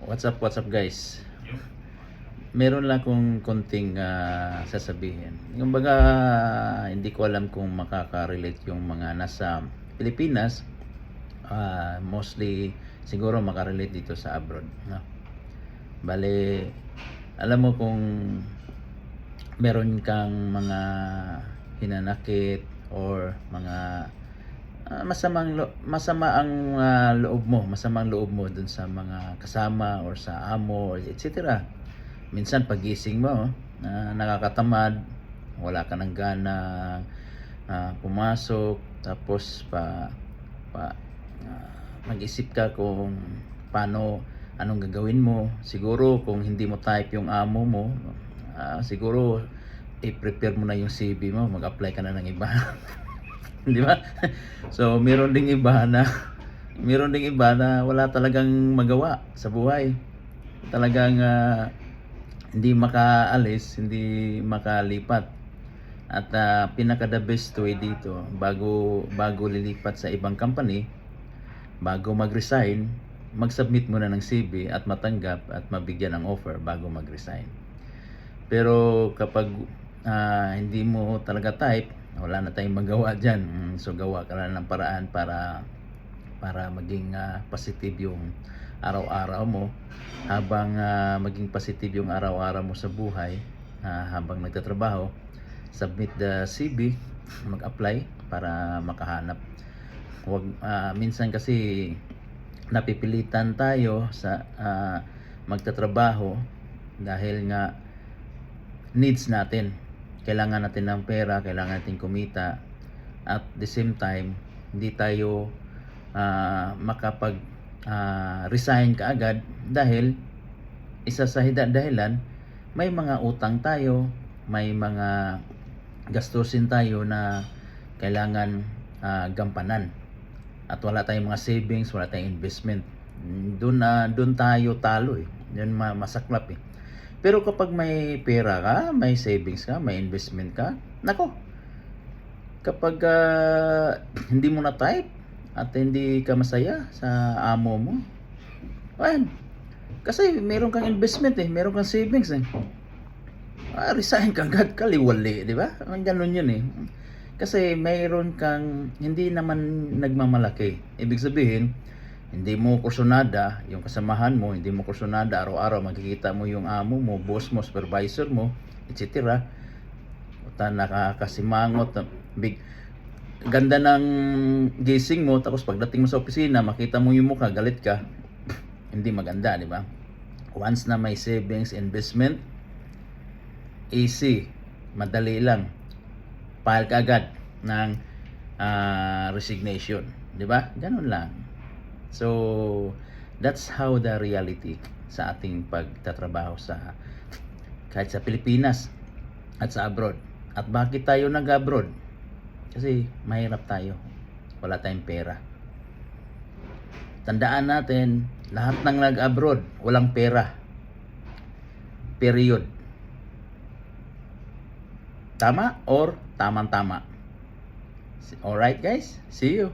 What's up guys? Meron lang akong konting sasabihin. Yung baga, hindi ko alam kung makaka-relate yung mga nasa Pilipinas. Mostly, siguro makarelate dito sa abroad. No? Bale, alam mo kung meron kang mga hinanakit or mga masamang loob mo dun sa mga kasama or sa amo or etc. Minsan pagising mo nakakatamad, wala ka ng gana pumasok, tapos mag-isip ka kung anong gagawin mo. Siguro kung hindi mo type yung amo mo, siguro i-prepare mo na yung CV mo, mag-apply ka na ng iba. Di ba? So meron ding iba na wala talagang magawa sa buhay. Talagang hindi makaalis, hindi makalipat. At pinaka the best way dito, bago lilipat sa ibang company, bago mag-resign, mag-submit muna ng CV at matanggap at mabigyan ng offer bago mag-resign. Pero kapag hindi mo talaga type, wala na tayong magawa dyan. So gawa ka lang ng paraan para maging positive yung araw-araw mo. Habang maging positive yung araw-araw mo sa buhay, habang nagtatrabaho, submit the CV, mag-apply para makahanap. Minsan kasi napipilitan tayo sa magtatrabaho dahil nga needs natin. Kailangan natin ng pera, kailangan natin kumita. At the same time, hindi tayo makapag resign kaagad dahil isa sa dahilan, may mga utang tayo, may mga gastusin tayo na kailangan gampanan. At wala tayong mga savings, wala tayong investment. Doon tayo talo eh. Yun masaklap eh. Pero kapag may pera ka, may savings ka, may investment ka, nako, kapag hindi mo na type at hindi ka masaya sa amo mo, ayan, kasi meron kang investment eh, meron kang savings eh, resign ka agad, kaliwali, di ba? Ganun yun eh. Kasi mayroon kang hindi naman nagmamalaki. Ibig sabihin, hindi mo kursunada yung kasamahan mo, hindi mo kursunada araw-araw, makikita mo yung amo mo, boss mo, supervisor mo, etc. Nakakasimangot, ganda ng gising mo, tapos pagdating mo sa opisina, makita mo yung mukha, galit ka. Hindi maganda, di ba? Once na may savings, investment, easy, madali lang. File ka agad ng resignation, di ba? Ganun lang. So, that's how the reality sa ating pagtatrabaho kahit sa Pilipinas at sa abroad. At bakit tayo nag-abroad? Kasi mahirap tayo. Wala tayong pera. Tandaan natin, lahat ng nag-abroad, walang pera. Period. Tama or tamang-tama? Alright guys, see you.